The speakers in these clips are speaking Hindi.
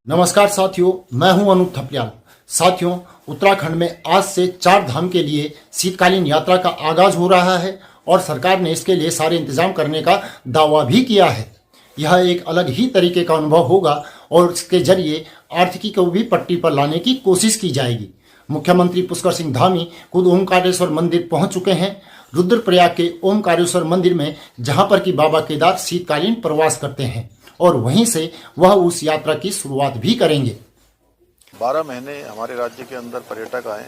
नमस्कार साथियों, मैं हूं अनूप थपलियाल। साथियों, उत्तराखंड में आज से 4 धाम के लिए शीतकालीन यात्रा का आगाज हो रहा है और सरकार ने इसके लिए सारे इंतजाम करने का दावा भी किया है। यह एक अलग ही तरीके का अनुभव होगा और इसके जरिए आर्थिकी को भी पट्टी पर लाने की कोशिश की जाएगी। मुख्यमंत्री पुष्कर सिंह धामी खुद ओमकारेश्वर मंदिर पहुंच चुके हैं। रुद्रप्रयाग के ओमकारेश्वर मंदिर में जहां पर कि बाबा केदार शीतकालीन प्रवास करते हैं और वहीं से वह उस यात्रा की शुरुआत भी करेंगे। 12 महीने हमारे राज्य के अंदर पर्यटक आए,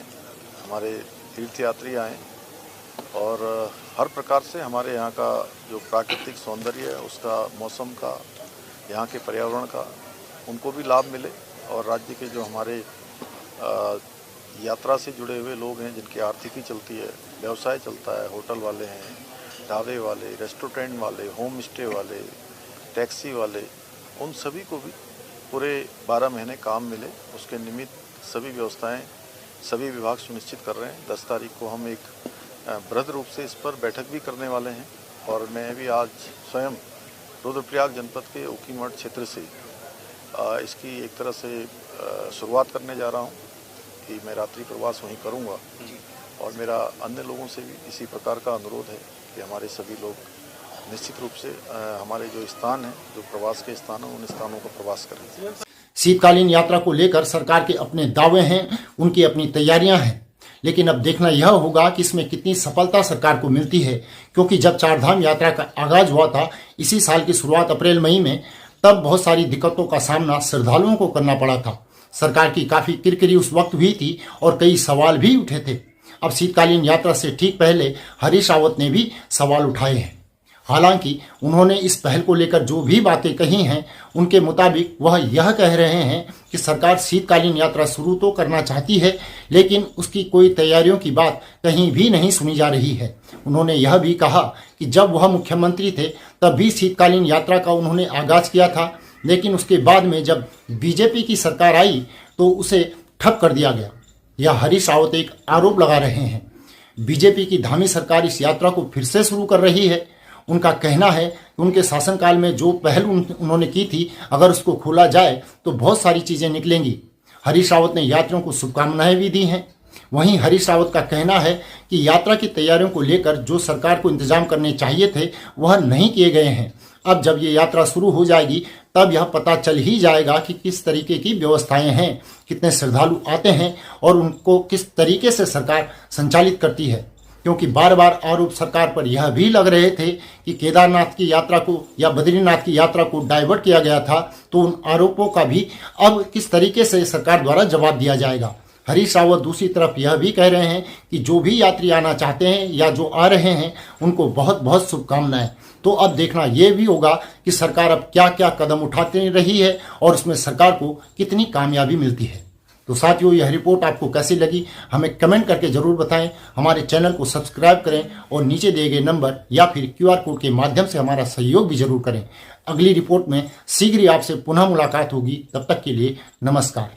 हमारे तीर्थयात्री आए और हर प्रकार से हमारे यहाँ का जो प्राकृतिक सौंदर्य है, उसका, मौसम का, यहाँ के पर्यावरण का, उनको भी लाभ मिले और राज्य के जो हमारे यात्रा से जुड़े हुए लोग हैं, जिनकी आर्थिकी चलती है, व्यवसाय चलता है, होटल वाले हैं, ढाबे वाले, रेस्टोरेंट वाले, होम स्टे वाले, टैक्सी वाले, उन सभी को भी पूरे 12 महीने काम मिले, उसके निमित्त सभी व्यवस्थाएं सभी विभाग सुनिश्चित कर रहे हैं। 10 तारीख को हम एक बृहद रूप से इस पर बैठक भी करने वाले हैं और मैं भी आज स्वयं रुद्रप्रयाग जनपद के ऊखीमठ क्षेत्र से इसकी एक तरह से शुरुआत करने जा रहा हूं कि मैं रात्रि प्रवास वहीं करूंगा और मेरा अन्य लोगों से भी इसी प्रकार का अनुरोध है कि हमारे सभी लोग निश्चित रूप से हमारे जो स्थान हैं, जो प्रवास के स्थान हैं, उन स्थानों का प्रवास करें। शीतकालीन यात्रा को लेकर सरकार के अपने दावे हैं, उनकी अपनी तैयारियां हैं, लेकिन अब देखना यह होगा कि इसमें कितनी सफलता सरकार को मिलती है। क्योंकि जब 4 धाम यात्रा का आगाज हुआ था इसी साल की शुरुआत अप्रैल मई में, तब बहुत सारी दिक्कतों का सामना श्रद्धालुओं को करना पड़ा था। सरकार की काफी किरकिरी उस वक्त हुई थी और कई सवाल भी उठे थे। अब शीतकालीन यात्रा से ठीक पहले हरीश रावत ने भी सवाल उठाए हैं। हालांकि उन्होंने इस पहल को लेकर जो भी बातें कही हैं, उनके मुताबिक वह यह कह रहे हैं कि सरकार शीतकालीन यात्रा शुरू तो करना चाहती है, लेकिन उसकी कोई तैयारियों की बात कहीं भी नहीं सुनी जा रही है। उन्होंने यह भी कहा कि जब वह मुख्यमंत्री थे तब भी शीतकालीन यात्रा का उन्होंने आगाज किया था, लेकिन उसके बाद में जब बीजेपी की सरकार आई तो उसे ठप कर दिया गया। यह हरीश रावत एक आरोप लगा रहे हैं। बीजेपी की धामी सरकार इस यात्रा को फिर से शुरू कर रही है। उनका कहना है कि उनके शासनकाल में जो पहल उन्होंने की थी, अगर उसको खोला जाए तो बहुत सारी चीज़ें निकलेंगी। हरीश रावत ने यात्रियों को शुभकामनाएं भी दी हैं। वहीं हरीश रावत का कहना है कि यात्रा की तैयारियों को लेकर जो सरकार को इंतजाम करने चाहिए थे वह नहीं किए गए हैं। अब जब ये यात्रा शुरू हो जाएगी तब यह पता चल ही जाएगा कि किस तरीके की व्यवस्थाएं हैं, कितने श्रद्धालु आते हैं और उनको किस तरीके से सरकार संचालित करती है। क्योंकि बार बार आरोप सरकार पर यह भी लग रहे थे कि केदारनाथ की यात्रा को या बद्रीनाथ की यात्रा को डाइवर्ट किया गया था, तो उन आरोपों का भी अब किस तरीके से सरकार द्वारा जवाब दिया जाएगा। हरीश रावत दूसरी तरफ यह भी कह रहे हैं कि जो भी यात्री आना चाहते हैं या जो आ रहे हैं उनको बहुत बहुत शुभकामनाएं। तो अब देखना यह भी होगा कि सरकार अब क्या क्या कदम उठाती रही है और उसमें सरकार को कितनी कामयाबी मिलती है। तो साथियों, यह रिपोर्ट आपको कैसी लगी हमें कमेंट करके जरूर बताएं। हमारे चैनल को सब्सक्राइब करें और नीचे दिए गए नंबर या फिर QR कोड के माध्यम से हमारा सहयोग भी जरूर करें। अगली रिपोर्ट में शीघ्र ही आपसे पुनः मुलाकात होगी। तब तक के लिए नमस्कार।